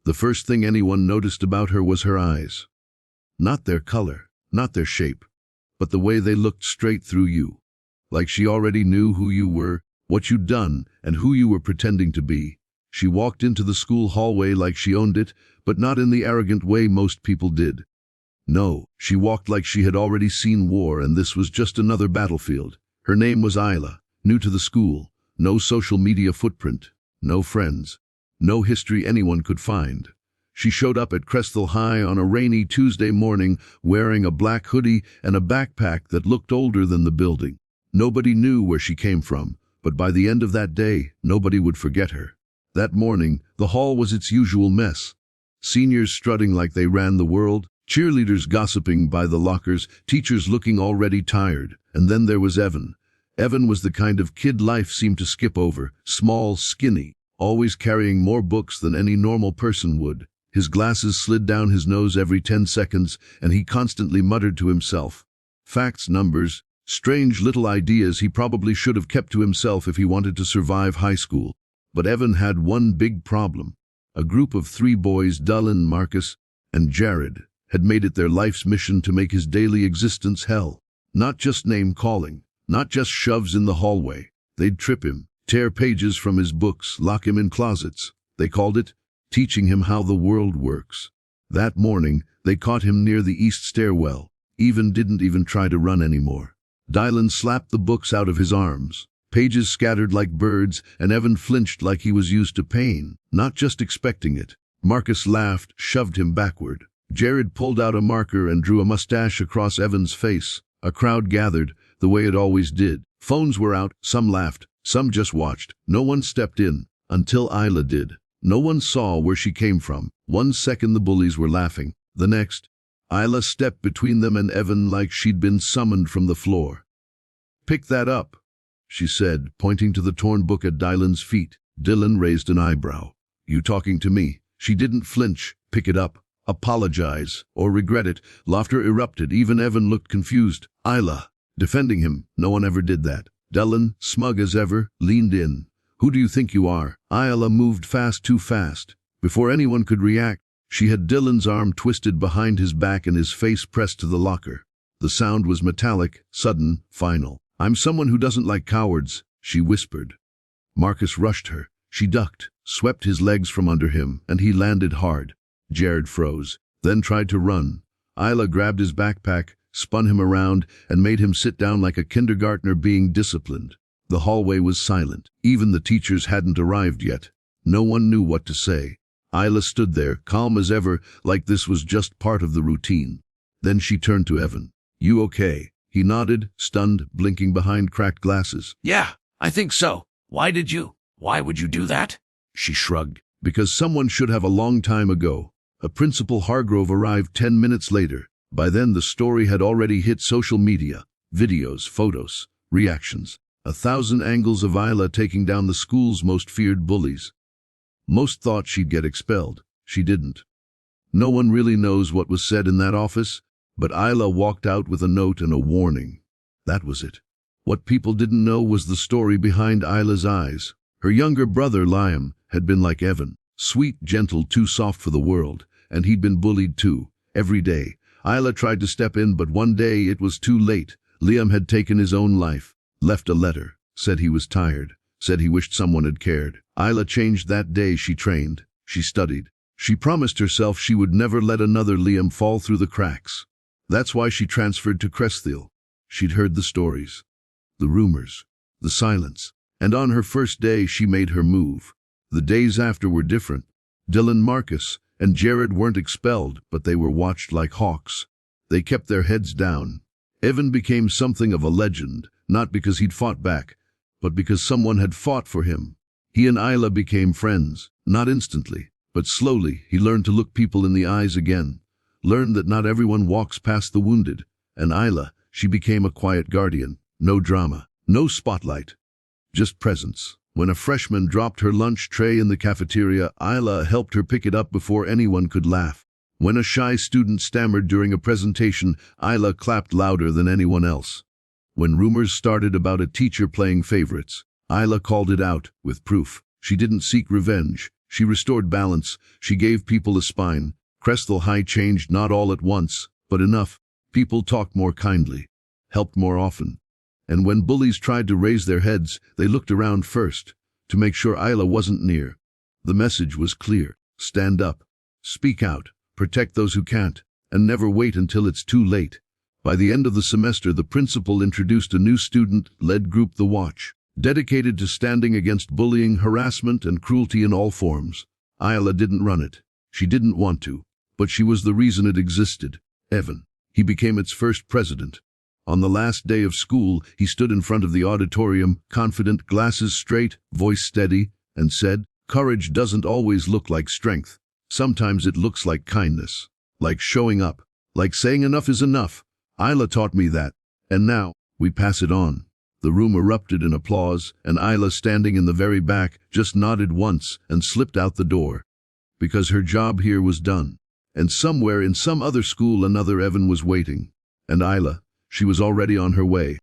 The first thing anyone noticed about her was her eyes. Not their color, not their shape, but the way they looked straight through you. Like she already knew who you were, what you'd done, and who you were pretending to be. She walked into the school hallway like she owned it, but not in the arrogant way most people did. No, she walked like she had already seen war, and this was just another battlefield. Her name was Ayla, new to the school, no social media footprint, no friends, no history anyone could find. She showed up at Cresthill High on a rainy Tuesday morning wearing a black hoodie and a backpack that looked older than the building. Nobody knew where she came from, but by the end of that day, nobody would forget her. That morning, the hall was its usual mess. Seniors strutting like they ran the world, cheerleaders gossiping by the lockers, teachers looking already tired, and then there was Evan. Evan was the kind of kid life seemed to skip over, small, skinny, always carrying more books than any normal person would. His glasses slid down his nose every 10 seconds, and he constantly muttered to himself. Facts, numbers, strange little ideas he probably should have kept to himself if he wanted to survive high school. But Evan had one big problem. A group of 3 boys, Dylan, Marcus, and Jared, had made it their life's mission to make his daily existence hell. Not just name-calling, not just shoves in the hallway. They'd trip him, tear pages from his books, lock him in closets. They called it teaching him how the world works. That morning, they caught him near the east stairwell. Didn't even try to run anymore. Dylan slapped the books out of his arms. Pages scattered like birds, and Evan flinched like he was used to pain, not just expecting it. Marcus laughed, shoved him backward. Jared pulled out a marker and drew a mustache across Evan's face. A crowd gathered, the way it always did. Phones were out, some laughed, some just watched. No one stepped in, until Ayla did. No one saw where she came from. 1 second the bullies were laughing. The next, Ayla stepped between them and Evan like she'd been summoned from the floor. "Pick that up," she said, pointing to the torn book at Dylan's feet. Dylan raised an eyebrow. "You talking to me?" She didn't flinch. "Pick it up. Apologize, or regret it." Laughter erupted. Even Evan looked confused. Ayla, defending him. No one ever did that. Dylan, smug as ever, leaned in. "Who do you think you are?" Ayla moved fast, too fast. Before anyone could react, she had Dylan's arm twisted behind his back and his face pressed to the locker. The sound was metallic, sudden, final. "I'm someone who doesn't like cowards," she whispered. Marcus rushed her. She ducked, swept his legs from under him, and he landed hard. Jared froze, then tried to run. Ayla grabbed his backpack, spun him around, and made him sit down like a kindergartner being disciplined. The hallway was silent. Even the teachers hadn't arrived yet. No one knew what to say. Ayla stood there, calm as ever, like this was just part of the routine. Then she turned to Evan. "You okay?" He nodded, stunned, blinking behind cracked glasses. "Yeah, I think so. Why would you do that?" She shrugged. "Because someone should have a long time ago." A Principal Hargrove arrived 10 minutes later. By then the story had already hit social media. Videos, photos, reactions. 1,000 angles of Ayla taking down the school's most feared bullies. Most thought she'd get expelled. She didn't. No one really knows what was said in that office, but Ayla walked out with a note and a warning. That was it. What people didn't know was the story behind Ayla's eyes. Her younger brother, Liam, had been like Evan. Sweet, gentle, too soft for the world, and he'd been bullied too, every day. Ayla tried to step in, but one day it was too late. Liam had taken his own life, left a letter, said he was tired, said he wished someone had cared. Ayla changed that day. She trained, she studied. She promised herself she would never let another Liam fall through the cracks. That's why she transferred to Cresthill. She'd heard the stories, the rumors, the silence, and on her first day she made her move. The days after were different. Dylan, Marcus, and Jared weren't expelled, but they were watched like hawks. They kept their heads down. Evan became something of a legend, not because he'd fought back, but because someone had fought for him. He and Ayla became friends, not instantly, but slowly. He learned to look people in the eyes again, learned that not everyone walks past the wounded. And Ayla, she became a quiet guardian. No drama, no spotlight, just presence. When a freshman dropped her lunch tray in the cafeteria, Ayla helped her pick it up before anyone could laugh. When a shy student stammered during a presentation, Ayla clapped louder than anyone else. When rumors started about a teacher playing favorites, Ayla called it out with proof. She didn't seek revenge. She restored balance. She gave people a spine. Crestal High changed, not all at once, but enough. People talked more kindly, helped more often. And when bullies tried to raise their heads, they looked around first, to make sure Ayla wasn't near. The message was clear. Stand up. Speak out. Protect those who can't. And never wait until it's too late. By the end of the semester, the principal introduced a new student-led group, The Watch, dedicated to standing against bullying, harassment, and cruelty in all forms. Ayla didn't run it. She didn't want to. But she was the reason it existed. Evan. He became its first president. On the last day of school, he stood in front of the auditorium, confident, glasses straight, voice steady, and said, "Courage doesn't always look like strength. Sometimes it looks like kindness, like showing up, like saying enough is enough. Ayla taught me that, and now we pass it on." The room erupted in applause, and Ayla, standing in the very back, just nodded once and slipped out the door. Because her job here was done. And somewhere in some other school another Evan was waiting. And Ayla, she was already on her way.